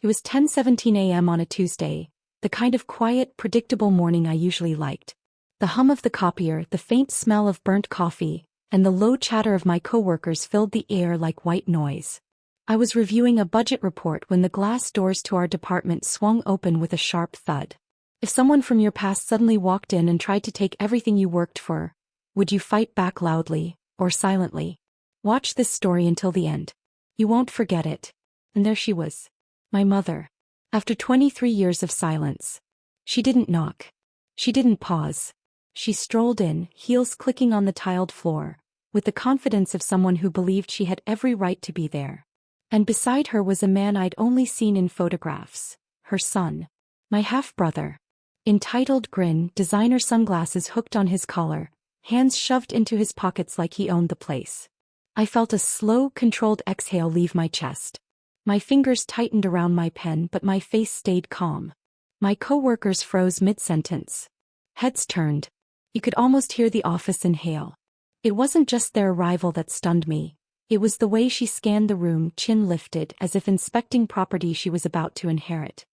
It was 10:17 a.m. on a Tuesday, the kind of quiet, predictable morning I usually liked. The hum of the copier, the faint smell of burnt coffee, and the low chatter of my coworkers filled the air like white noise. I was reviewing a budget report when the glass doors to our department swung open with a sharp thud. If someone from your past suddenly walked in and tried to take everything you worked for, would you fight back loudly, or silently? Watch this story until the end. You won't forget it. And there she was. My mother. After 23 years of silence. She didn't knock. She didn't pause. She strolled in, heels clicking on the tiled floor, with the confidence of someone who believed she had every right to be there. And beside her was a man I'd only seen in photographs, her son. My half-brother. Entitled grin, designer sunglasses hooked on his collar, hands shoved into his pockets like he owned the place. I felt a slow, controlled exhale leave my chest. My fingers tightened around my pen but my face stayed calm. My coworkers froze mid-sentence. Heads turned. You could almost hear the office inhale. It wasn't just their arrival that stunned me. It was the way she scanned the room, chin lifted, as if inspecting property she was about to inherit.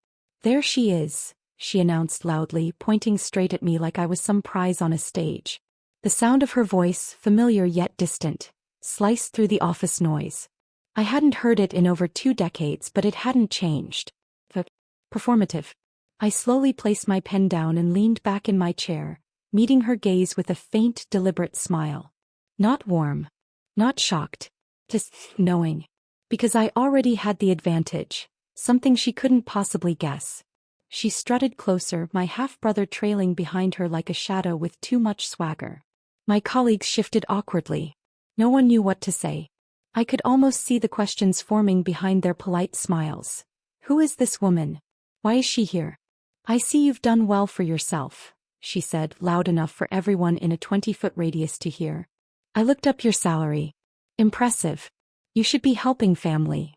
There she is, she announced loudly, pointing straight at me like I was some prize on a stage. The sound of her voice, familiar yet distant, sliced through the office noise. I hadn't heard it in over 2 decades, but it hadn't changed. Performative. I slowly placed my pen down and leaned back in my chair, meeting her gaze with a faint, deliberate smile. Not warm. Not shocked. Just knowing. Because I already had the advantage, something she couldn't possibly guess. She strutted closer, my half-brother trailing behind her like a shadow with too much swagger. My colleagues shifted awkwardly. No one knew what to say. I could almost see the questions forming behind their polite smiles. Who is this woman? Why is she here? I see you've done well for yourself, she said, loud enough for everyone in a 20-foot radius to hear. I looked up your salary. Impressive. You should be helping family.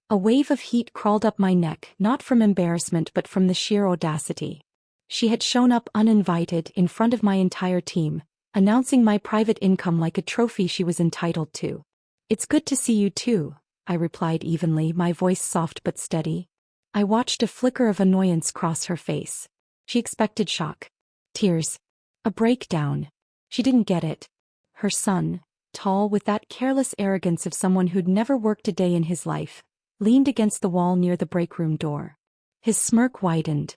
A wave of heat crawled up my neck, not from embarrassment but from the sheer audacity. She had shown up uninvited in front of my entire team, announcing my private income like a trophy she was entitled to. It's good to see you too, I replied evenly, my voice soft but steady. I watched a flicker of annoyance cross her face. She expected shock. Tears. A breakdown. She didn't get it. Her son, tall with that careless arrogance of someone who'd never worked a day in his life, leaned against the wall near the break room door. His smirk widened.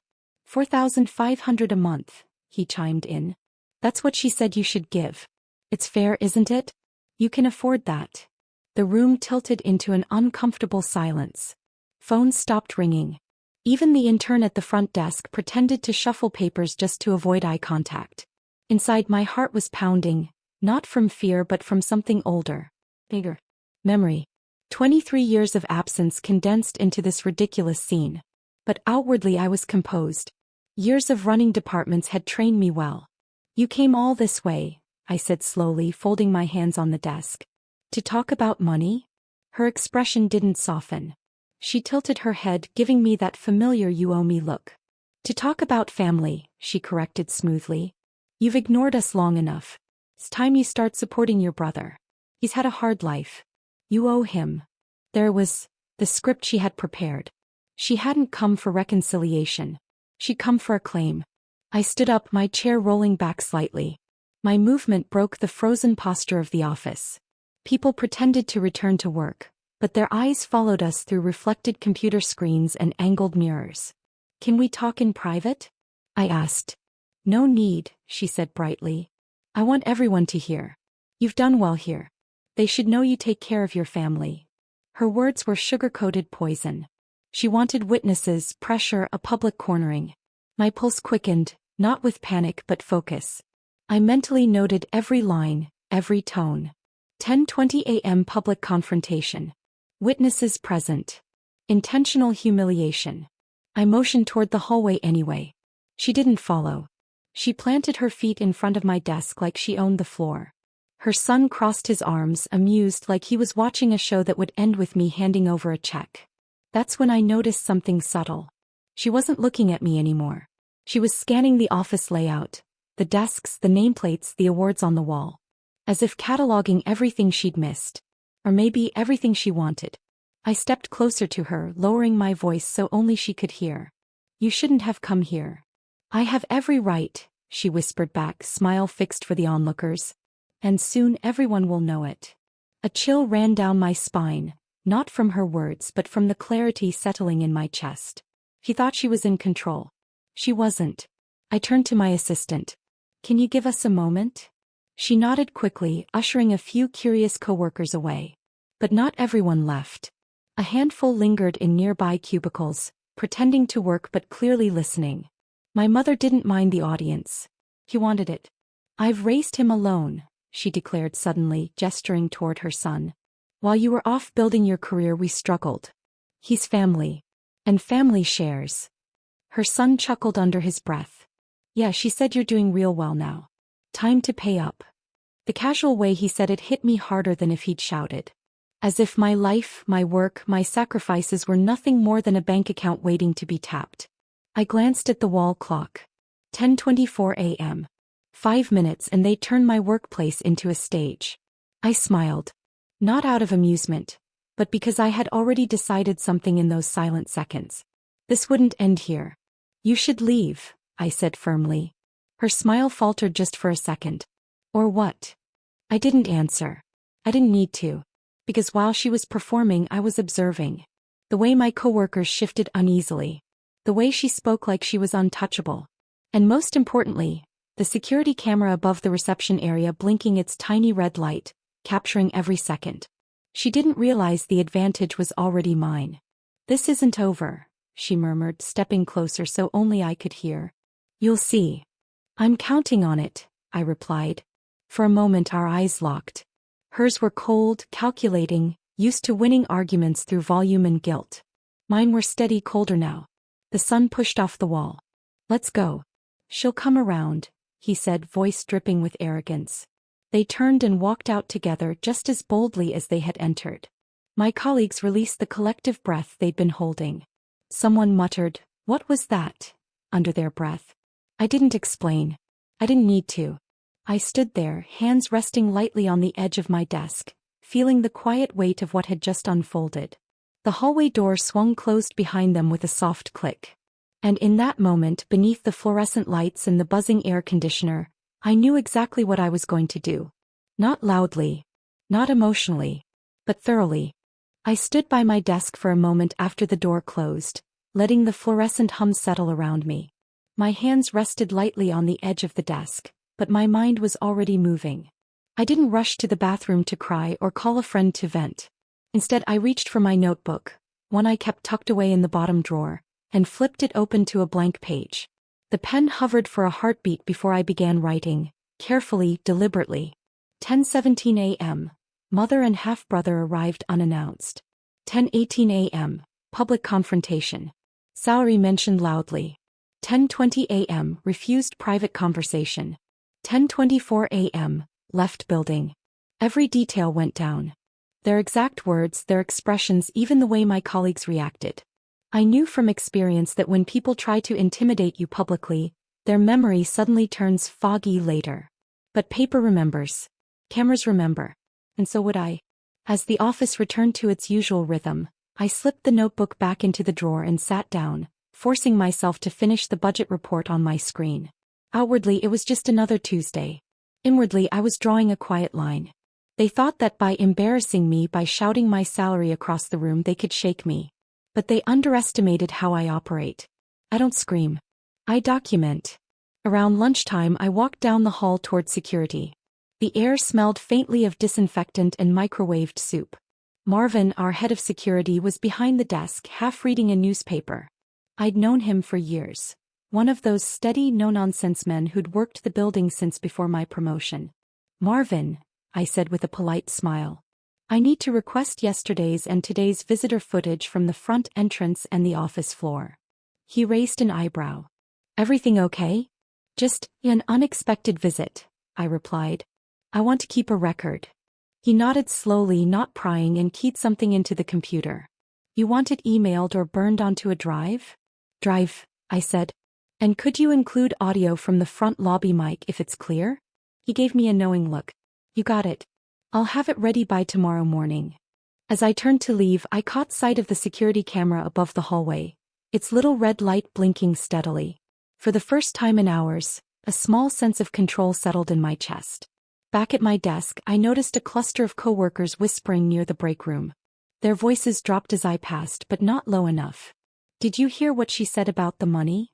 $4,500 a month, he chimed in. That's what she said you should give. It's fair, isn't it? You can afford that. The room tilted into an uncomfortable silence. Phones stopped ringing. Even the intern at the front desk pretended to shuffle papers just to avoid eye contact. Inside my heart was pounding, not from fear but from something older. Bigger. Memory. 23 years of absence condensed into this ridiculous scene. But outwardly I was composed. Years of running departments had trained me well. You came all this way, I said slowly, folding my hands on the desk. To talk about money? Her expression didn't soften. She tilted her head, giving me that familiar you owe me look. To talk about family, she corrected smoothly. You've ignored us long enough. It's time you start supporting your brother. He's had a hard life. You owe him. There was the script she had prepared. She hadn't come for reconciliation. She'd come for a claim. I stood up, my chair rolling back slightly. My movement broke the frozen posture of the office. People pretended to return to work, but their eyes followed us through reflected computer screens and angled mirrors. Can we talk in private? I asked. No need, she said brightly. I want everyone to hear. You've done well here. They should know you take care of your family. Her words were sugar-coated poison. She wanted witnesses, pressure, a public cornering. My pulse quickened, not with panic but focus. I mentally noted every line, every tone. 10:20 a.m. public confrontation. Witnesses present. Intentional humiliation. I motioned toward the hallway anyway. She didn't follow. She planted her feet in front of my desk like she owned the floor. Her son crossed his arms, amused, like he was watching a show that would end with me handing over a check. That's when I noticed something subtle. She wasn't looking at me anymore. She was scanning the office layout, the desks, the nameplates, the awards on the wall. As if cataloging everything she'd missed. Or maybe everything she wanted. I stepped closer to her, lowering my voice so only she could hear. You shouldn't have come here. I have every right, she whispered back, smile fixed for the onlookers. And soon everyone will know it. A chill ran down my spine, not from her words but from the clarity settling in my chest. He thought she was in control. She wasn't. I turned to my assistant. Can you give us a moment? She nodded quickly, ushering a few curious coworkers away. But not everyone left. A handful lingered in nearby cubicles, pretending to work but clearly listening. My mother didn't mind the audience. He wanted it. I've raised him alone, she declared suddenly, gesturing toward her son. While you were off building your career, we struggled. He's family. And family shares. Her son chuckled under his breath. Yeah, she said you're doing real well now. Time to pay up. The casual way he said it hit me harder than if he'd shouted. As if my life, my work, my sacrifices were nothing more than a bank account waiting to be tapped. I glanced at the wall clock. 10:24 a.m. 5 minutes and they turned my workplace into a stage. I smiled. Not out of amusement, but because I had already decided something in those silent seconds. This wouldn't end here. You should leave, I said firmly. Her smile faltered just for a second. Or what? I didn't answer. I didn't need to. Because while she was performing, I was observing. The way my coworkers shifted uneasily. The way she spoke like she was untouchable. And most importantly, the security camera above the reception area blinking its tiny red light, capturing every second. She didn't realize the advantage was already mine. This isn't over, she murmured, stepping closer so only I could hear. You'll see. I'm counting on it, I replied. For a moment our eyes locked. Hers were cold, calculating, used to winning arguments through volume and guilt. Mine were steady, colder now. The sun pushed off the wall. Let's go. She'll come around, he said, voice dripping with arrogance. They turned and walked out together just as boldly as they had entered. My colleagues released the collective breath they'd been holding. Someone muttered, "What was that?" under their breath. I didn't explain. I didn't need to. I stood there, hands resting lightly on the edge of my desk, feeling the quiet weight of what had just unfolded. The hallway door swung closed behind them with a soft click. And in that moment, beneath the fluorescent lights and the buzzing air conditioner, I knew exactly what I was going to do. Not loudly, not emotionally, but thoroughly. I stood by my desk for a moment after the door closed, letting the fluorescent hum settle around me. My hands rested lightly on the edge of the desk, but my mind was already moving. I didn't rush to the bathroom to cry or call a friend to vent. Instead, I reached for my notebook, one I kept tucked away in the bottom drawer, and flipped it open to a blank page. The pen hovered for a heartbeat before I began writing, carefully, deliberately. 10:17 a.m. Mother and half-brother arrived unannounced. 10:18 a.m. Public confrontation. Salary mentioned loudly. 10:20 a.m. Refused private conversation. 10:24 a.m. Left building. Every detail went down. Their exact words, their expressions, even the way my colleagues reacted. I knew from experience that when people try to intimidate you publicly, their memory suddenly turns foggy later. But paper remembers. Cameras remember. And so would I. As the office returned to its usual rhythm, I slipped the notebook back into the drawer and sat down, forcing myself to finish the budget report on my screen. Outwardly, it was just another Tuesday. Inwardly, I was drawing a quiet line. They thought that by embarrassing me, by shouting my salary across the room, they could shake me. But they underestimated how I operate. I don't scream. I document. Around lunchtime, I walked down the hall toward security. The air smelled faintly of disinfectant and microwaved soup. Marvin, our head of security, was behind the desk, half reading a newspaper. I'd known him for years. One of those steady, no-nonsense men who'd worked the building since before my promotion. "Marvin," I said with a polite smile. "I need to request yesterday's and today's visitor footage from the front entrance and the office floor." He raised an eyebrow. "Everything okay?" "Just an unexpected visit," I replied. "I want to keep a record." He nodded slowly, not prying, and keyed something into the computer. "You want it emailed or burned onto a drive?" "Drive," I said. "And could you include audio from the front lobby mic if it's clear?" He gave me a knowing look. "You got it. I'll have it ready by tomorrow morning." As I turned to leave, I caught sight of the security camera above the hallway, its little red light blinking steadily. For the first time in hours, a small sense of control settled in my chest. Back at my desk, I noticed a cluster of coworkers whispering near the break room. Their voices dropped as I passed, but not low enough. "Did you hear what she said about the money?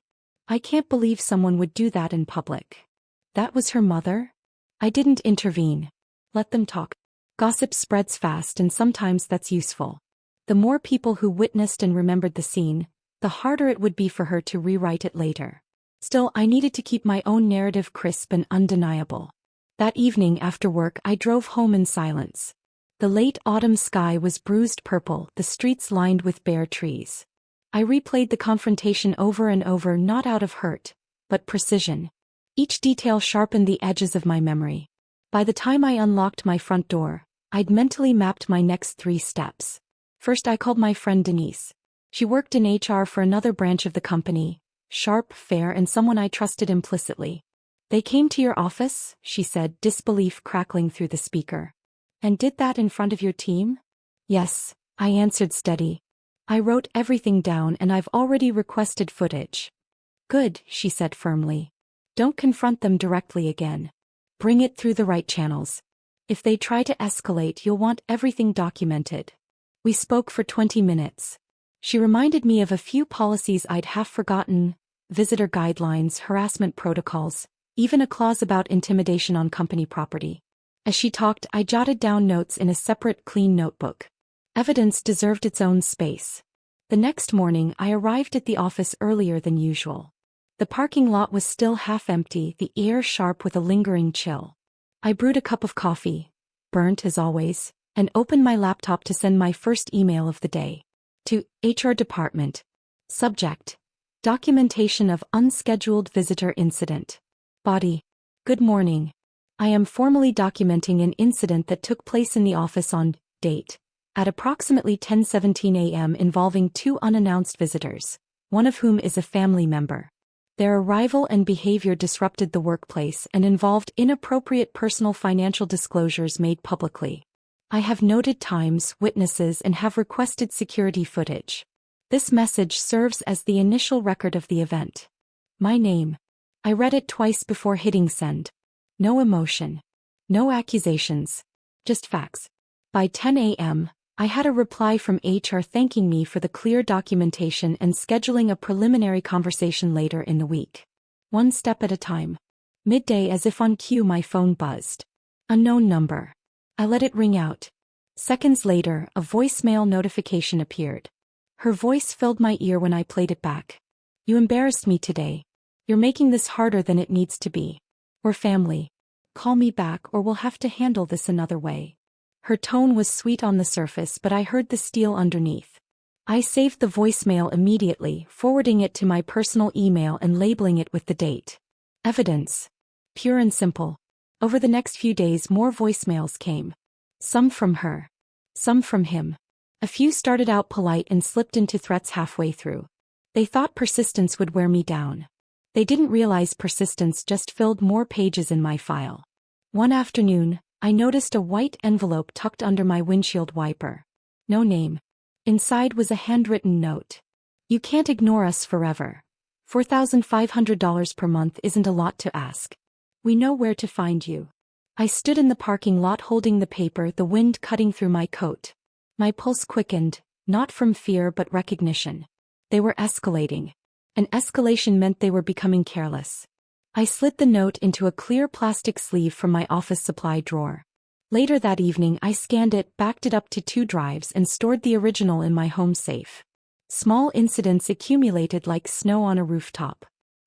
I can't believe someone would do that in public." That was her mother? I didn't intervene. Let them talk. Gossip spreads fast, and sometimes that's useful. The more people who witnessed and remembered the scene, the harder it would be for her to rewrite it later. Still, I needed to keep my own narrative crisp and undeniable. That evening after work, I drove home in silence. The late autumn sky was bruised purple, the streets lined with bare trees. I replayed the confrontation over and over, not out of hurt, but precision. Each detail sharpened the edges of my memory. By the time I unlocked my front door, I'd mentally mapped my next 3 steps. First, I called my friend Denise. She worked in HR for another branch of the company, sharp, fair, and someone I trusted implicitly. "They came to your office?" she said, disbelief crackling through the speaker. "And did that in front of your team?" "Yes," I answered, steady. "I wrote everything down and I've already requested footage." "Good," she said firmly. "Don't confront them directly again. Bring it through the right channels. If they try to escalate, you'll want everything documented." We spoke for 20 minutes. She reminded me of a few policies I'd half forgotten: visitor guidelines, harassment protocols, even a clause about intimidation on company property. As she talked, I jotted down notes in a separate, clean notebook. Evidence deserved its own space. The next morning, I arrived at the office earlier than usual. The parking lot was still half empty, the air sharp with a lingering chill. I brewed a cup of coffee, burnt as always, and opened my laptop to send my first email of the day. To HR Department. Subject: Documentation of Unscheduled Visitor Incident. Body: Good morning. I am formally documenting an incident that took place in the office on date at approximately 10:17 a.m. involving 2 unannounced visitors, one of whom is a family member. Their arrival and behavior disrupted the workplace and involved inappropriate personal financial disclosures made publicly. I have noted times, witnesses, and have requested security footage. This message serves as the initial record of the event. My name. I read it twice before hitting send. No emotion. No accusations. Just facts. By 10 a.m., I had a reply from HR thanking me for the clear documentation and scheduling a preliminary conversation later in the week. One step at a time. Midday, as if on cue, my phone buzzed. Unknown number. I let it ring out. Seconds later, a voicemail notification appeared. Her voice filled my ear when I played it back. "You embarrassed me today. You're making this harder than it needs to be. We're family. Call me back or we'll have to handle this another way." Her tone was sweet on the surface, but I heard the steel underneath. I saved the voicemail immediately, forwarding it to my personal email and labeling it with the date. Evidence. Pure and simple. Over the next few days, more voicemails came. Some from her. Some from him. A few started out polite and slipped into threats halfway through. They thought persistence would wear me down. They didn't realize persistence just filled more pages in my file. One afternoon, I noticed a white envelope tucked under my windshield wiper. No name. Inside was a handwritten note. "You can't ignore us forever. $4,500 per month isn't a lot to ask. We know where to find you." I stood in the parking lot holding the paper, the wind cutting through my coat. My pulse quickened, not from fear but recognition. They were escalating. An escalation meant they were becoming careless. I slid the note into a clear plastic sleeve from my office supply drawer. Later that evening, I scanned it, backed it up to 2 drives, and stored the original in my home safe. Small incidents accumulated like snow on a rooftop.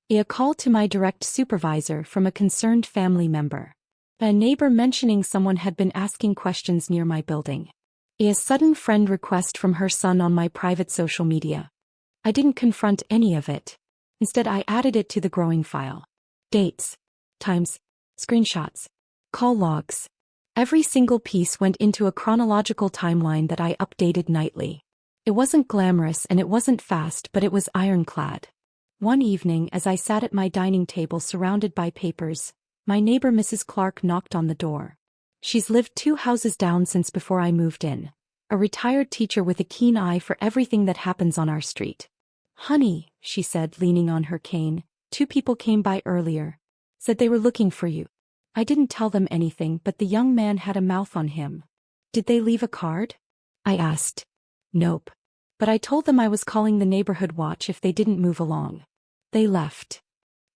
A call to my direct supervisor from a concerned family member. A neighbor mentioning someone had been asking questions near my building. A sudden friend request from her son on my private social media. I didn't confront any of it. Instead, I added it to the growing file. Dates, times, screenshots, call logs. Every single piece went into a chronological timeline that I updated nightly. It wasn't glamorous and it wasn't fast, but it was ironclad. One evening, as I sat at my dining table surrounded by papers, my neighbor Mrs. Clark knocked on the door. She's lived 2 houses down since before I moved in. a retired teacher with a keen eye for everything that happens on our street. "Honey," she said, leaning on her cane, "2 people came by earlier. Said they were looking for you." I didn't tell them anything, but the young man had a mouth on him. "Did they leave a card?" I asked. "Nope. But I told them I was calling the neighborhood watch if they didn't move along. They left."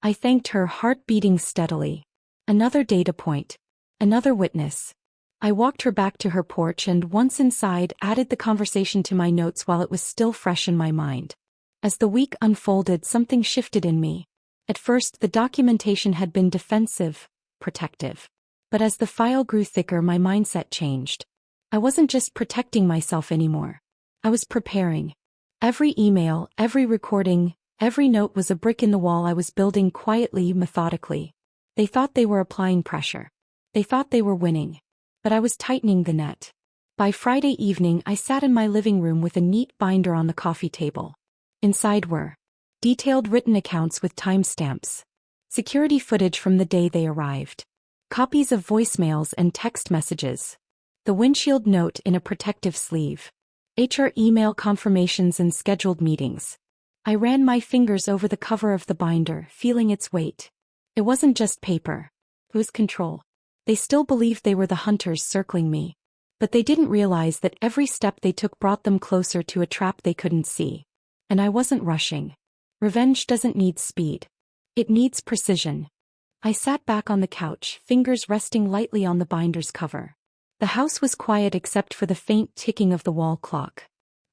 I thanked her, heart beating steadily. Another data point. Another witness. I walked her back to her porch and, once inside, added the conversation to my notes while it was still fresh in my mind. As the week unfolded, something shifted in me. At first, the documentation had been defensive, protective. But as the file grew thicker, my mindset changed. I wasn't just protecting myself anymore. I was preparing. Every email, every recording, every note was a brick in the wall I was building quietly, methodically. They thought they were applying pressure. They thought they were winning. But I was tightening the net. By Friday evening, I sat in my living room with a neat binder on the coffee table. Inside were detailed written accounts with timestamps, security footage from the day they arrived, copies of voicemails and text messages, the windshield note in a protective sleeve, HR email confirmations and scheduled meetings. I ran my fingers over the cover of the binder, feeling its weight. It wasn't just paper. It was control. They still believed they were the hunters circling me. But they didn't realize that every step they took brought them closer to a trap they couldn't see. And I wasn't rushing. Revenge doesn't need speed. It needs precision. I sat back on the couch, fingers resting lightly on the binder's cover. The house was quiet except for the faint ticking of the wall clock.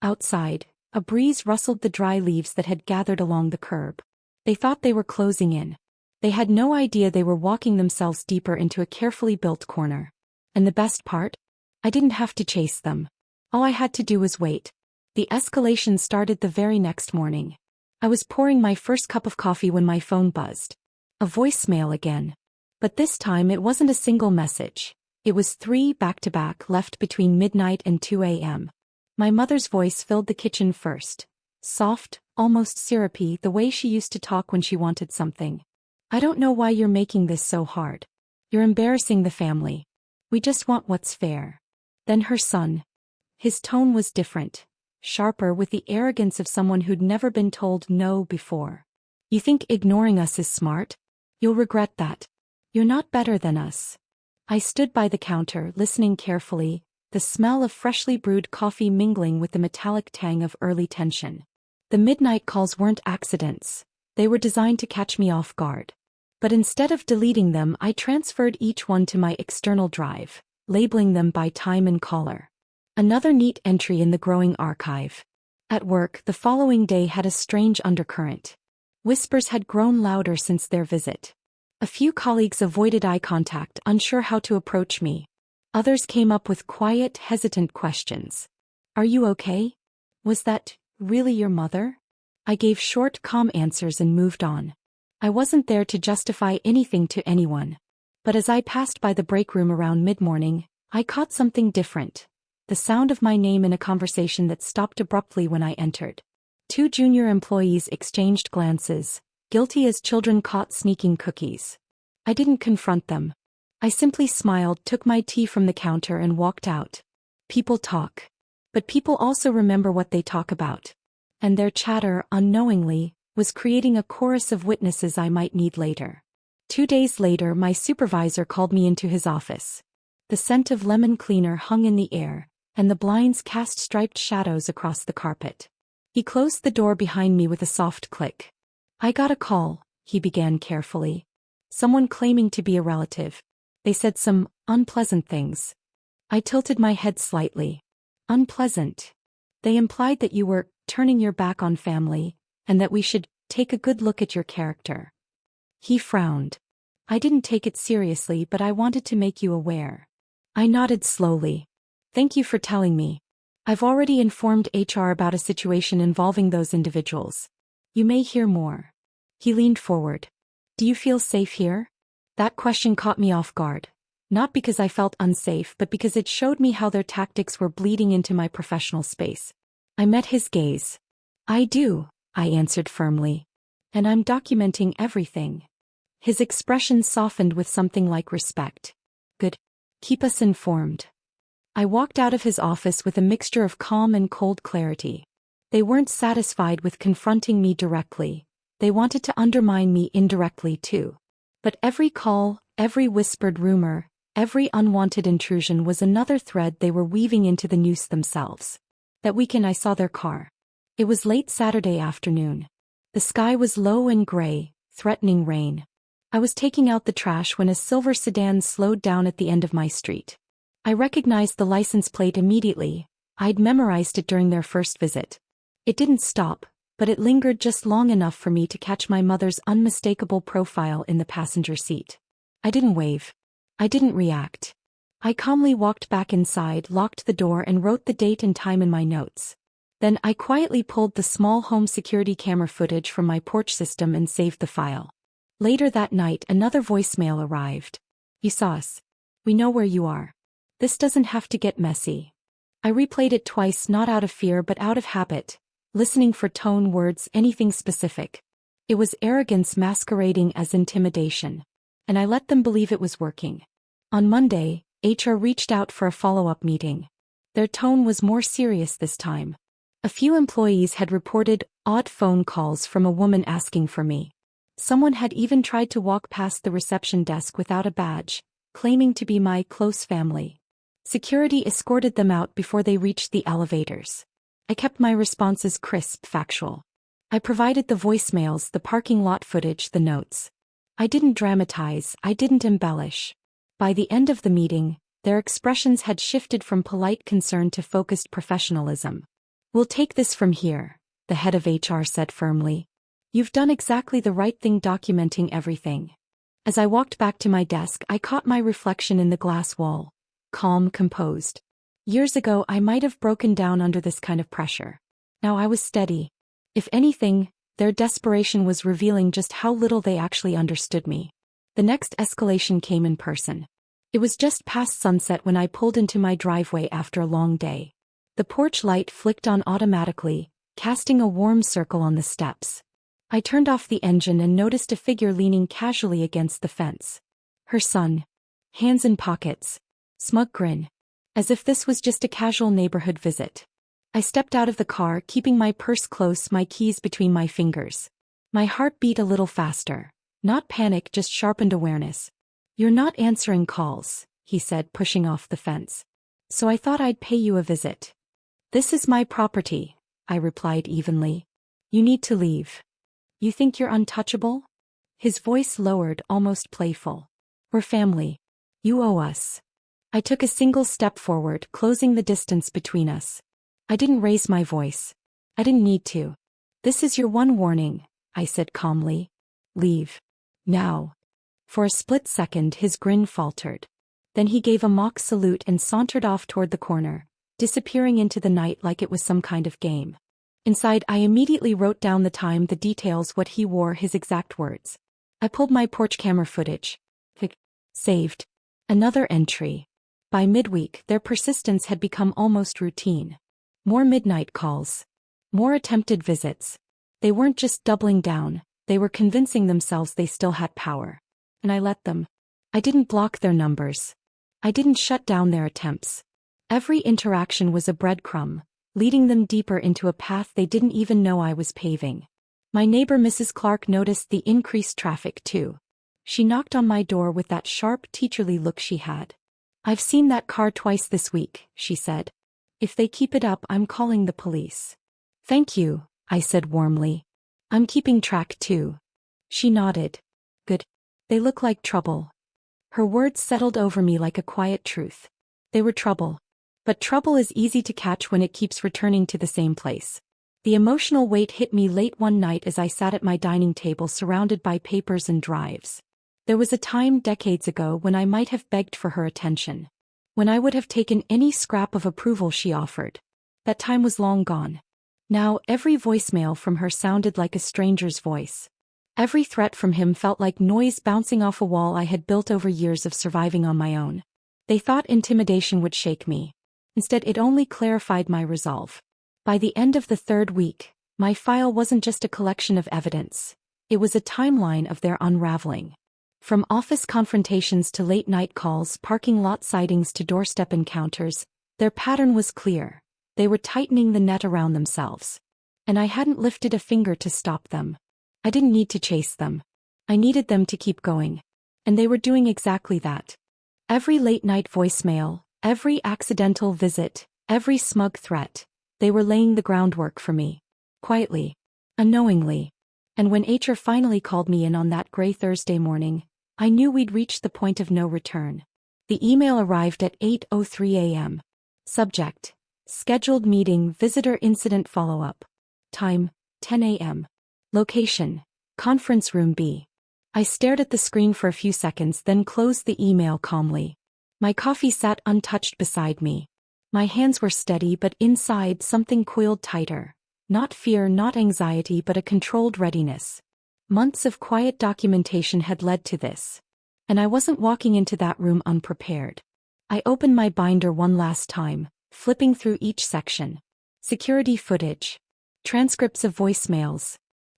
Outside, a breeze rustled the dry leaves that had gathered along the curb. They thought they were closing in. They had no idea they were walking themselves deeper into a carefully built corner. And the best part? I didn't have to chase them. All I had to do was wait. The escalation started the very next morning. I was pouring my first cup of coffee when my phone buzzed. A voicemail again. But this time it wasn't a single message. It was 3 back-to-back, left between midnight and 2 a.m. My mother's voice filled the kitchen first. Soft, almost syrupy, the way she used to talk when she wanted something. "I don't know why you're making this so hard. You're embarrassing the family. We just want what's fair." Then her son. His tone was different. Sharper, with the arrogance of someone who'd never been told no before. "You think ignoring us is smart? You'll regret that. You're not better than us." I stood by the counter, listening carefully, the smell of freshly brewed coffee mingling with the metallic tang of early tension. The midnight calls weren't accidents. They were designed to catch me off guard. But instead of deleting them, I transferred each one to my external drive, labeling them by time and caller. Another neat entry in the growing archive. At work, the following day had a strange undercurrent. Whispers had grown louder since their visit. A few colleagues avoided eye contact, unsure how to approach me. Others came up with quiet, hesitant questions. "Are you okay? Was that really your mother?" I gave short, calm answers and moved on. I wasn't there to justify anything to anyone. But as I passed by the break room around mid-morning, I caught something different. The sound of my name in a conversation that stopped abruptly when I entered. 2 junior employees exchanged glances, guilty as children caught sneaking cookies. I didn't confront them. I simply smiled, took my tea from the counter and walked out. People talk. But people also remember what they talk about. And their chatter, unknowingly, was creating a chorus of witnesses I might need later. 2 days later, my supervisor called me into his office. The scent of lemon cleaner hung in the air, and the blinds cast striped shadows across the carpet. He closed the door behind me with a soft click. "I got a call," he began carefully. "Someone claiming to be a relative. They said some unpleasant things." I tilted my head slightly. "Unpleasant? They implied that you were turning your back on family, and that we should take a good look at your character." He frowned. "I didn't take it seriously, but I wanted to make you aware." I nodded slowly. "Thank you for telling me. I've already informed HR about a situation involving those individuals. You may hear more." He leaned forward. "Do you feel safe here?" That question caught me off guard. Not because I felt unsafe, but because it showed me how their tactics were bleeding into my professional space. I met his gaze. "I do," I answered firmly. "And I'm documenting everything." His expression softened with something like respect. "Good. Keep us informed." I walked out of his office with a mixture of calm and cold clarity. They weren't satisfied with confronting me directly. They wanted to undermine me indirectly too. But every call, every whispered rumor, every unwanted intrusion was another thread they were weaving into the noose themselves. That weekend I saw their car. It was late Saturday afternoon. The sky was low and gray, threatening rain. I was taking out the trash when a silver sedan slowed down at the end of my street. I recognized the license plate immediately. I'd memorized it during their first visit. It didn't stop, but it lingered just long enough for me to catch my mother's unmistakable profile in the passenger seat. I didn't wave. I didn't react. I calmly walked back inside, locked the door and wrote the date and time in my notes. Then I quietly pulled the small home security camera footage from my porch system and saved the file. Later that night, another voicemail arrived. "You saw us. We know where you are. This doesn't have to get messy." I replayed it twice, not out of fear but out of habit, listening for tone, words, anything specific. It was arrogance masquerading as intimidation. And I let them believe it was working. On Monday, HR reached out for a follow-up meeting. Their tone was more serious this time. A few employees had reported odd phone calls from a woman asking for me. Someone had even tried to walk past the reception desk without a badge, claiming to be my close family. Security escorted them out before they reached the elevators. I kept my responses crisp, factual. I provided the voicemails, the parking lot footage, the notes. I didn't dramatize, I didn't embellish. By the end of the meeting, their expressions had shifted from polite concern to focused professionalism. "We'll take this from here," the head of HR said firmly. "You've done exactly the right thing documenting everything." As I walked back to my desk, I caught my reflection in the glass wall. Calm, composed. Years ago I might have broken down under this kind of pressure. Now I was steady. If anything, their desperation was revealing just how little they actually understood me. The next escalation came in person. It was just past sunset when I pulled into my driveway after a long day. The porch light flicked on automatically, casting a warm circle on the steps. I turned off the engine and noticed a figure leaning casually against the fence. Her son. Hands in pockets. Smug grin. As if this was just a casual neighborhood visit. I stepped out of the car, keeping my purse close, my keys between my fingers. My heart beat a little faster. Not panic, just sharpened awareness. "You're not answering calls," he said, pushing off the fence. "So I thought I'd pay you a visit." "This is my property," I replied evenly. "You need to leave." "You think you're untouchable?" His voice lowered, almost playful. "We're family. You owe us." I took a single step forward, closing the distance between us. I didn't raise my voice. I didn't need to. "This is your one warning," I said calmly. "Leave. Now." For a split second his grin faltered. Then he gave a mock salute and sauntered off toward the corner, disappearing into the night like it was some kind of game. Inside, I immediately wrote down the time, the details, what he wore, his exact words. I pulled my porch camera footage. Saved. Another entry. By midweek, their persistence had become almost routine. More midnight calls. More attempted visits. They weren't just doubling down, they were convincing themselves they still had power. And I let them. I didn't block their numbers. I didn't shut down their attempts. Every interaction was a breadcrumb, leading them deeper into a path they didn't even know I was paving. My neighbor Mrs. Clark noticed the increased traffic too. She knocked on my door with that sharp, teacherly look she had. "I've seen that car twice this week," she said. "If they keep it up, I'm calling the police." "Thank you," I said warmly. "I'm keeping track too." She nodded. "Good. They look like trouble." Her words settled over me like a quiet truth. They were trouble. But trouble is easy to catch when it keeps returning to the same place. The emotional weight hit me late one night as I sat at my dining table surrounded by papers and drives. There was a time decades ago when I might have begged for her attention. When I would have taken any scrap of approval she offered. That time was long gone. Now, every voicemail from her sounded like a stranger's voice. Every threat from him felt like noise bouncing off a wall I had built over years of surviving on my own. They thought intimidation would shake me. Instead, it only clarified my resolve. By the end of the third week, my file wasn't just a collection of evidence. It was a timeline of their unraveling. From office confrontations to late-night calls, parking lot sightings to doorstep encounters, Their pattern was clear. They were tightening the net around themselves. And I hadn't lifted a finger to stop them. I didn't need to chase them. I needed them to keep going. And they were doing exactly that. Every late-night voicemail, every accidental visit, every smug threat, they were laying the groundwork for me. Quietly. Unknowingly. And when HR finally called me in on that gray Thursday morning, I knew we'd reached the point of no return. The email arrived at 8:03 a.m. Subject: Scheduled meeting, visitor incident follow-up. Time: 10 a.m. Location: Conference Room B. I stared at the screen for a few seconds, then closed the email calmly. My coffee sat untouched beside me. My hands were steady, but inside something coiled tighter. Not fear, not anxiety, but a controlled readiness. Months of quiet documentation had led to this. And I wasn't walking into that room unprepared. I opened my binder one last time, flipping through each section. Security footage. Transcripts of voicemails.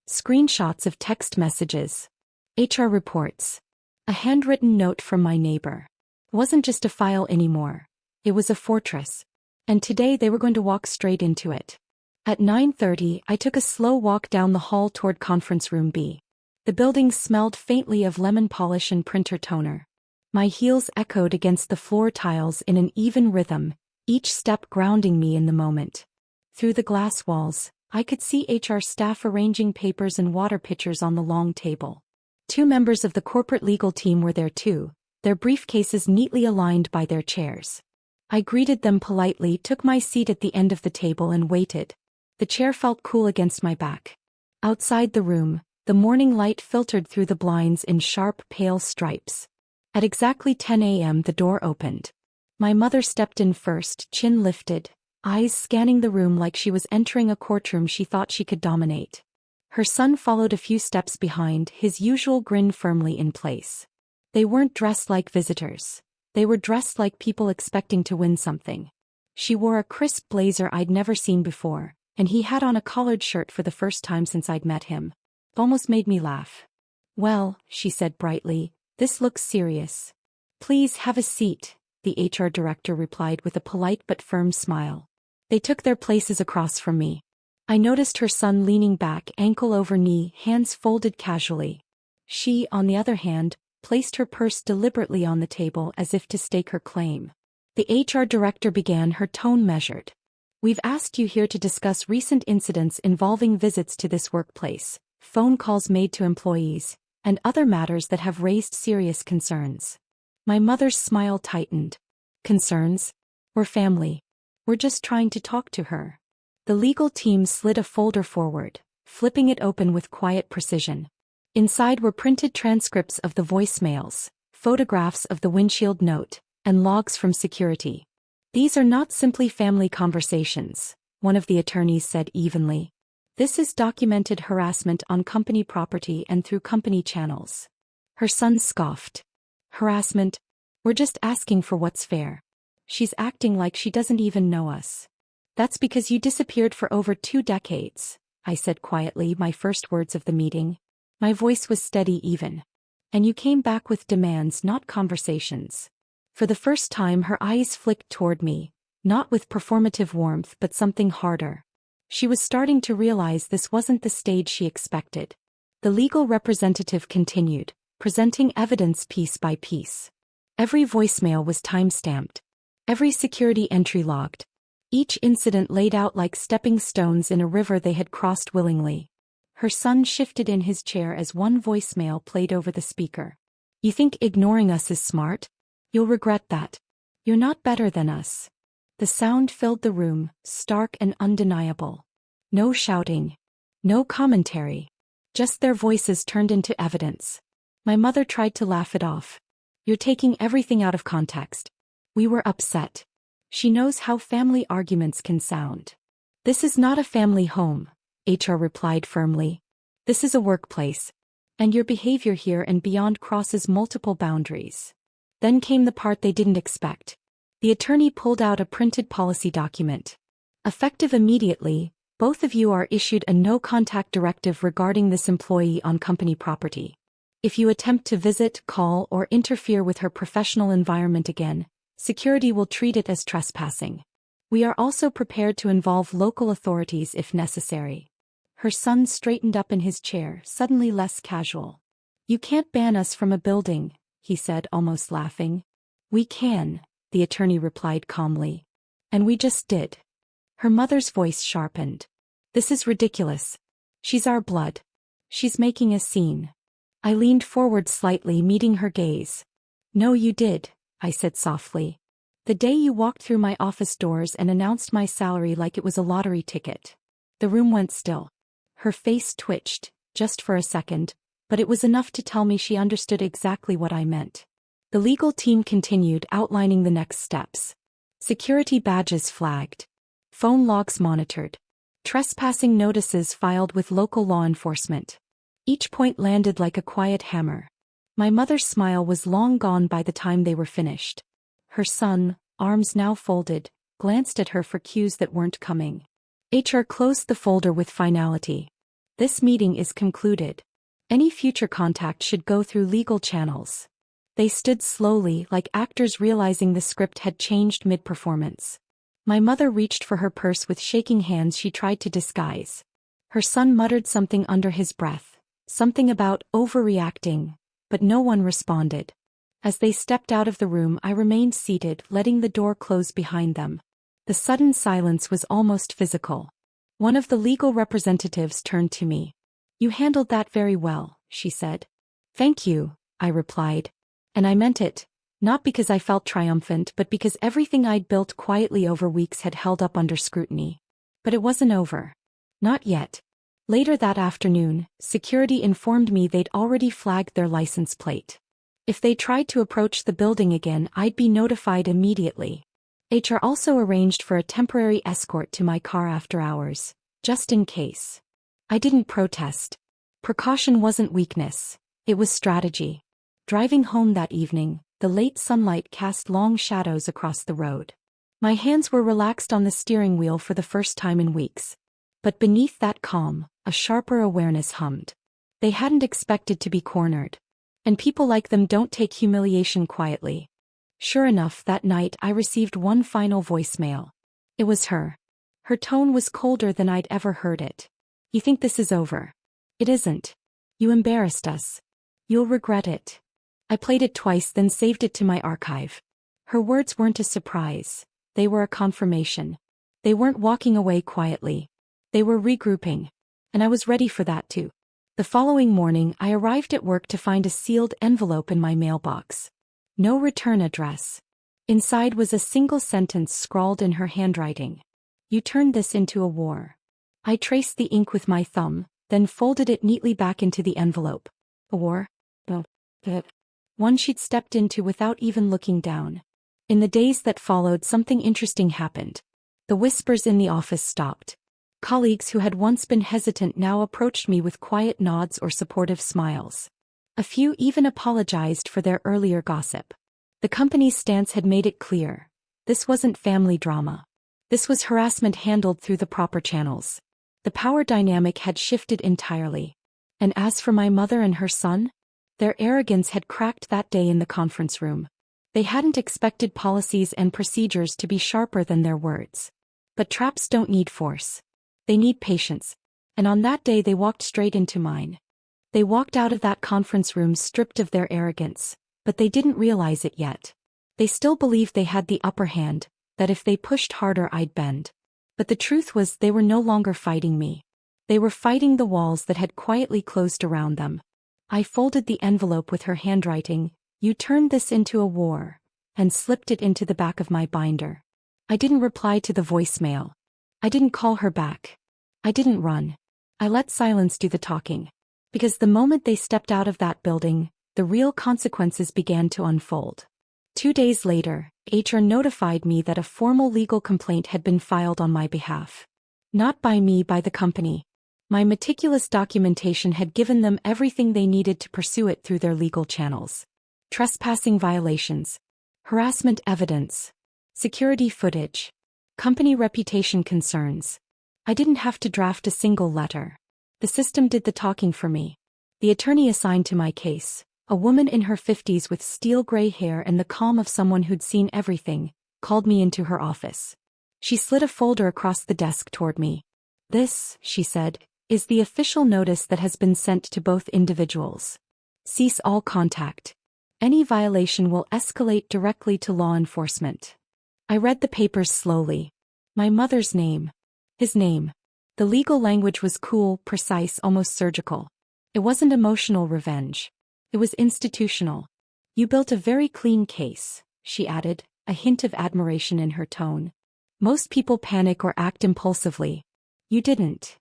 Screenshots of text messages. HR reports. A handwritten note from my neighbor. It wasn't just a file anymore. It was a fortress. And today they were going to walk straight into it. At 9:30, I took a slow walk down the hall toward Conference Room B. The building smelled faintly of lemon polish and printer toner. My heels echoed against the floor tiles in an even rhythm, each step grounding me in the moment. Through the glass walls, I could see HR staff arranging papers and water pitchers on the long table. 2 members of the corporate legal team were there too, their briefcases neatly aligned by their chairs. I greeted them politely, took my seat at the end of the table and waited. The chair felt cool against my back. Outside the room, the morning light filtered through the blinds in sharp, pale stripes. At exactly 10 a.m. the door opened. My mother stepped in first, chin lifted, eyes scanning the room like she was entering a courtroom she thought she could dominate. Her son followed a few steps behind, his usual grin firmly in place. They weren't dressed like visitors. They were dressed like people expecting to win something. She wore a crisp blazer I'd never seen before, and he had on a collared shirt for the first time since I'd met him. It almost made me laugh. "Well," she said brightly, "this looks serious." "Please have a seat," the HR director replied with a polite but firm smile. They took their places across from me. I noticed her son leaning back, ankle over knee, hands folded casually. She, on the other hand, placed her purse deliberately on the table as if to stake her claim. The HR director began, her tone measured. "We've asked you here to discuss recent incidents involving visits to this workplace, phone calls made to employees, and other matters that have raised serious concerns." My mother's smile tightened. "Concerns? We're family. We're just trying to talk to her." The legal team slid a folder forward, flipping it open with quiet precision. Inside were printed transcripts of the voicemails, photographs of the windshield note, and logs from security. "These are not simply family conversations," one of the attorneys said evenly. "This is documented harassment on company property and through company channels." Her son scoffed. "Harassment? We're just asking for what's fair. She's acting like she doesn't even know us." "That's because you disappeared for over 2 decades, I said quietly, my first words of the meeting. My voice was steady even. "And you came back with demands, not conversations." For the first time her eyes flicked toward me, not with performative warmth but something harder. She was starting to realize this wasn't the stage she expected. The legal representative continued, presenting evidence piece by piece. Every voicemail was time-stamped. Every security entry logged. Each incident laid out like stepping stones in a river they had crossed willingly. Her son shifted in his chair as one voicemail played over the speaker. "You think ignoring us is smart? You'll regret that. You're not better than us." The sound filled the room, stark and undeniable. No shouting. No commentary. Just their voices turned into evidence. My mother tried to laugh it off. "You're taking everything out of context." We were upset. She knows how family arguments can sound. "This is not a family home," HR replied firmly. "This is a workplace. And your behavior here and beyond crosses multiple boundaries." Then came the part they didn't expect. The attorney pulled out a printed policy document. "Effective immediately, both of you are issued a no-contact directive regarding this employee on company property. If you attempt to visit, call, or interfere with her professional environment again, security will treat it as trespassing." We are also prepared to involve local authorities if necessary. Her son straightened up in his chair, suddenly less casual. You can't ban us from a building, he said, almost laughing. We can, the attorney replied calmly. And we just did. Her mother's voice sharpened. This is ridiculous. She's our blood. She's making a scene. I leaned forward slightly, meeting her gaze. No, you did, I said softly. The day you walked through my office doors and announced my salary like it was a lottery ticket. The room went still. Her face twitched, just for a second, but it was enough to tell me she understood exactly what I meant. The legal team continued, outlining the next steps. Security badges flagged. Phone logs monitored. Trespassing notices filed with local law enforcement. Each point landed like a quiet hammer. My mother's smile was long gone by the time they were finished. Her son, arms now folded, glanced at her for cues that weren't coming. HR closed the folder with finality. This meeting is concluded. Any future contact should go through legal channels. They stood slowly, like actors realizing the script had changed mid-performance. My mother reached for her purse with shaking hands she tried to disguise. Her son muttered something under his breath, something about overreacting, but no one responded. As they stepped out of the room, I remained seated, letting the door close behind them. The sudden silence was almost physical. One of the legal representatives turned to me. You handled that very well, she said. Thank you, I replied. And I meant it. Not because I felt triumphant, but because everything I'd built quietly over weeks had held up under scrutiny. But it wasn't over. Not yet. Later that afternoon, security informed me they'd already flagged their license plate. If they tried to approach the building again, I'd be notified immediately. HR also arranged for a temporary escort to my car after hours, just in case. I didn't protest. Precaution wasn't weakness. It was strategy. Driving home that evening, the late sunlight cast long shadows across the road. My hands were relaxed on the steering wheel for the first time in weeks. But beneath that calm, a sharper awareness hummed. They hadn't expected to be cornered. And people like them don't take humiliation quietly. Sure enough, that night I received one final voicemail. It was her. Her tone was colder than I'd ever heard it. You think this is over? It isn't. You embarrassed us. You'll regret it. I played it twice, then saved it to my archive. Her words weren't a surprise. They were a confirmation. They weren't walking away quietly. They were regrouping. And I was ready for that too. The following morning, I arrived at work to find a sealed envelope in my mailbox. No return address. Inside was a single sentence scrawled in her handwriting. You turned this into a war. I traced the ink with my thumb, then folded it neatly back into the envelope. A war? One she'd stepped into without even looking down. In the days that followed, something interesting happened. The whispers in the office stopped. Colleagues who had once been hesitant now approached me with quiet nods or supportive smiles. A few even apologized for their earlier gossip. The company's stance had made it clear. This wasn't family drama. This was harassment handled through the proper channels. The power dynamic had shifted entirely. And as for my mother and her son, their arrogance had cracked that day in the conference room. They hadn't expected policies and procedures to be sharper than their words. But traps don't need force. They need patience. And on that day they walked straight into mine. They walked out of that conference room stripped of their arrogance, but they didn't realize it yet. They still believed they had the upper hand, that if they pushed harder I'd bend. But the truth was they were no longer fighting me. They were fighting the walls that had quietly closed around them. I folded the envelope with her handwriting, "You turned this into a war," and slipped it into the back of my binder. I didn't reply to the voicemail. I didn't call her back. I didn't run. I let silence do the talking. Because the moment they stepped out of that building, the real consequences began to unfold. 2 days later, HR notified me that a formal legal complaint had been filed on my behalf. Not by me, by the company. My meticulous documentation had given them everything they needed to pursue it through their legal channels. Trespassing violations, harassment evidence, security footage, company reputation concerns. I didn't have to draft a single letter. The system did the talking for me. The attorney assigned to my case, a woman in her 50s with steel gray hair and the calm of someone who'd seen everything, called me into her office. She slid a folder across the desk toward me. This, she said, is the official notice that has been sent to both individuals. Cease all contact. Any violation will escalate directly to law enforcement. I read the papers slowly. My mother's name. His name. The legal language was cool, precise, almost surgical. It wasn't emotional revenge. It was institutional. You built a very clean case, she added, a hint of admiration in her tone. Most people panic or act impulsively. You didn't.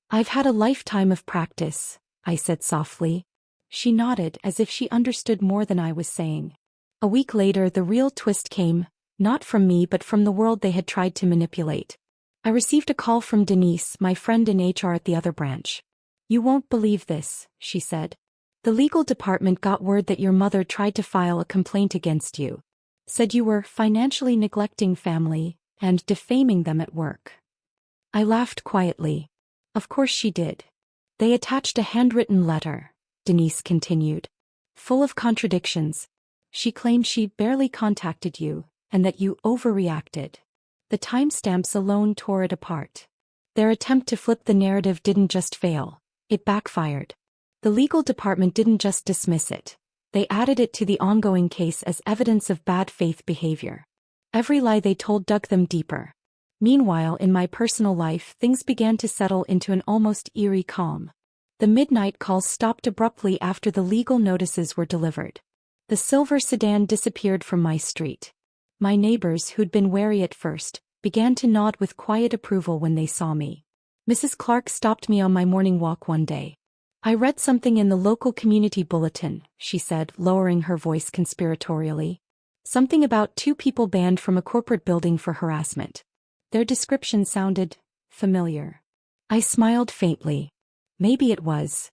I've had a lifetime of practice, I said softly. She nodded as if she understood more than I was saying. A week later, the real twist came, not from me but from the world they had tried to manipulate. I received a call from Denise, my friend in HR at the other branch. You won't believe this, she said. The legal department got word that your mother tried to file a complaint against you. Said you were financially neglecting family and defaming them at work. I laughed quietly. Of course she did. They attached a handwritten letter, Denise continued. Full of contradictions. She claimed she barely contacted you, and that you overreacted. The timestamps alone tore it apart. Their attempt to flip the narrative didn't just fail, it backfired. The legal department didn't just dismiss it. They added it to the ongoing case as evidence of bad faith behavior. Every lie they told dug them deeper. Meanwhile, in my personal life, things began to settle into an almost eerie calm. The midnight calls stopped abruptly after the legal notices were delivered. The silver sedan disappeared from my street. My neighbors, who'd been wary at first, began to nod with quiet approval when they saw me. Mrs. Clark stopped me on my morning walk one day. I read something in the local community bulletin, she said, lowering her voice conspiratorially. Something about 2 people banned from a corporate building for harassment. Their description sounded familiar. I smiled faintly. Maybe it was.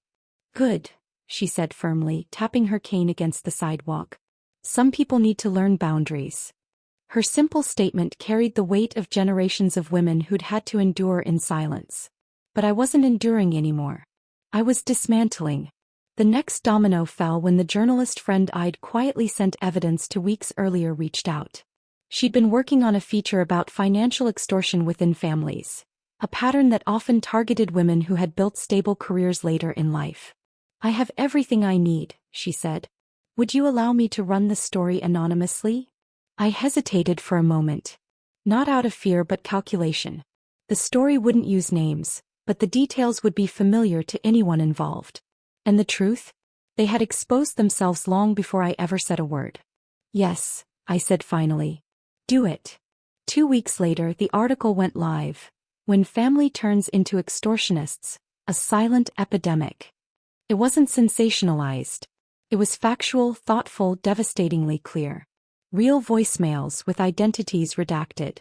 Good, she said firmly, tapping her cane against the sidewalk. Some people need to learn boundaries. Her simple statement carried the weight of generations of women who'd had to endure in silence. But I wasn't enduring anymore. I was dismantling. The next domino fell when the journalist friend I'd quietly sent evidence to weeks earlier reached out. She'd been working on a feature about financial extortion within families, a pattern that often targeted women who had built stable careers later in life. I have everything I need, she said. Would you allow me to run the story anonymously? I hesitated for a moment. Not out of fear but calculation. The story wouldn't use names, but the details would be familiar to anyone involved. And the truth? They had exposed themselves long before I ever said a word. Yes, I said finally. Do it. 2 weeks later, the article went live. When family turns into extortionists, a silent epidemic. It wasn't sensationalized. It was factual, thoughtful, devastatingly clear. Real voicemails with identities redacted.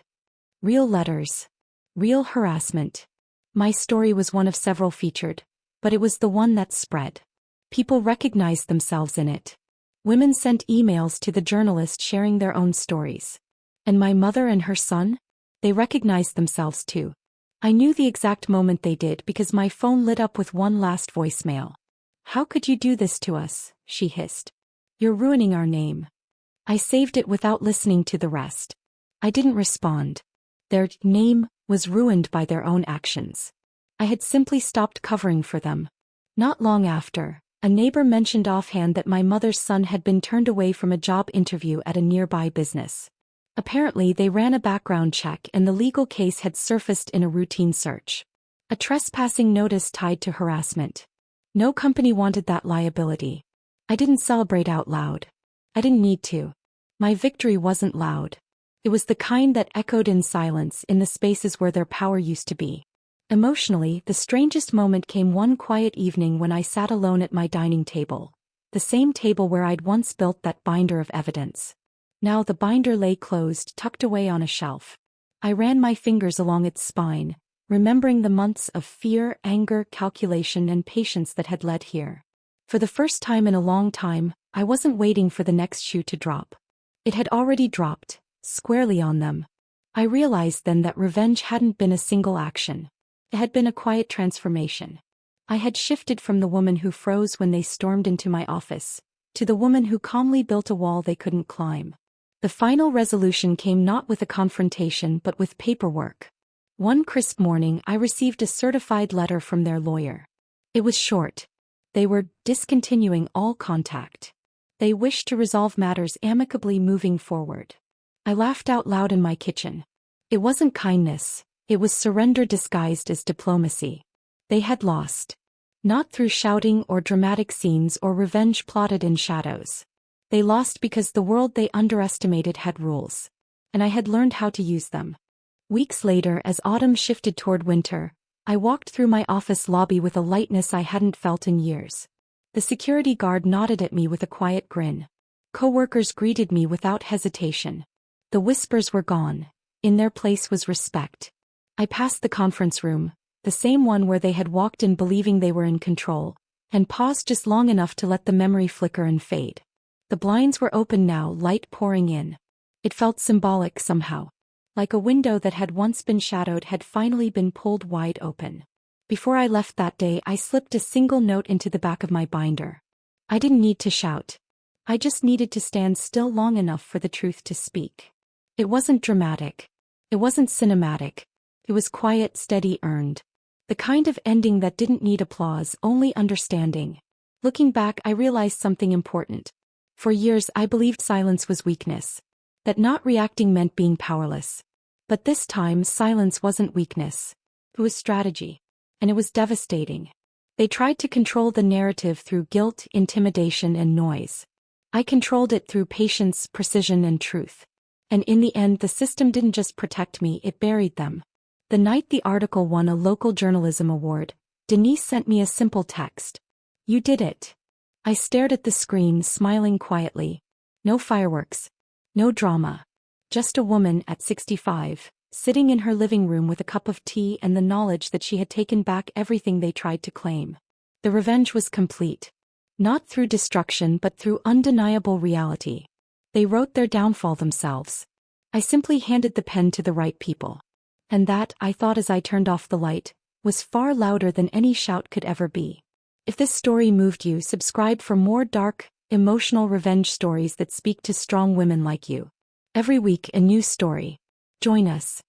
Real letters. Real harassment. My story was one of several featured, but it was the one that spread. People recognized themselves in it. Women sent emails to the journalist sharing their own stories. And my mother and her son? They recognized themselves too. I knew the exact moment they did because my phone lit up with one last voicemail. How could you do this to us? She hissed. You're ruining our name. I saved it without listening to the rest. I didn't respond. Their name was ruined by their own actions. I had simply stopped covering for them. Not long after, a neighbor mentioned offhand that my mother's son had been turned away from a job interview at a nearby business. Apparently, they ran a background check and the legal case had surfaced in a routine search. A trespassing notice tied to harassment. No company wanted that liability. I didn't celebrate out loud. I didn't need to. My victory wasn't loud. It was the kind that echoed in silence in the spaces where their power used to be. Emotionally, the strangest moment came one quiet evening when I sat alone at my dining table, the same table where I'd once built that binder of evidence. Now the binder lay closed, tucked away on a shelf. I ran my fingers along its spine, remembering the months of fear, anger, calculation, and patience that had led here. For the first time in a long time, I wasn't waiting for the next shoe to drop. It had already dropped, squarely on them. I realized then that revenge hadn't been a single action. It had been a quiet transformation. I had shifted from the woman who froze when they stormed into my office, to the woman who calmly built a wall they couldn't climb. The final resolution came not with a confrontation but with paperwork. One crisp morning I received a certified letter from their lawyer. It was short. They were discontinuing all contact. They wished to resolve matters amicably moving forward. I laughed out loud in my kitchen. It wasn't kindness, it was surrender disguised as diplomacy. They had lost. Not through shouting or dramatic scenes or revenge plotted in shadows. They lost because the world they underestimated had rules. And I had learned how to use them. Weeks later, as autumn shifted toward winter, I walked through my office lobby with a lightness I hadn't felt in years. The security guard nodded at me with a quiet grin. Coworkers greeted me without hesitation. The whispers were gone. In their place was respect. I passed the conference room, the same one where they had walked in believing they were in control, and paused just long enough to let the memory flicker and fade. The blinds were open now, light pouring in. It felt symbolic somehow. Like a window that had once been shadowed had finally been pulled wide open. Before I left that day, I slipped a single note into the back of my binder. I didn't need to shout. I just needed to stand still long enough for the truth to speak. It wasn't dramatic. It wasn't cinematic. It was quiet, steady, earned. The kind of ending that didn't need applause, only understanding. Looking back, I realized something important. For years, I believed silence was weakness. That not reacting meant being powerless. But this time, silence wasn't weakness. It was strategy. And it was devastating. They tried to control the narrative through guilt, intimidation, and noise. I controlled it through patience, precision, and truth. And in the end, the system didn't just protect me, it buried them. The night the article won a local journalism award, Denise sent me a simple text. "You did it." I stared at the screen, smiling quietly. No fireworks. No drama. Just a woman at 65, sitting in her living room with a cup of tea and the knowledge that she had taken back everything they tried to claim. The revenge was complete. Not through destruction but through undeniable reality. They wrote their downfall themselves. I simply handed the pen to the right people. And that, I thought as I turned off the light, was far louder than any shout could ever be. If this story moved you, subscribe for more dark, emotional revenge stories that speak to strong women like you. Every week, a new story. Join us.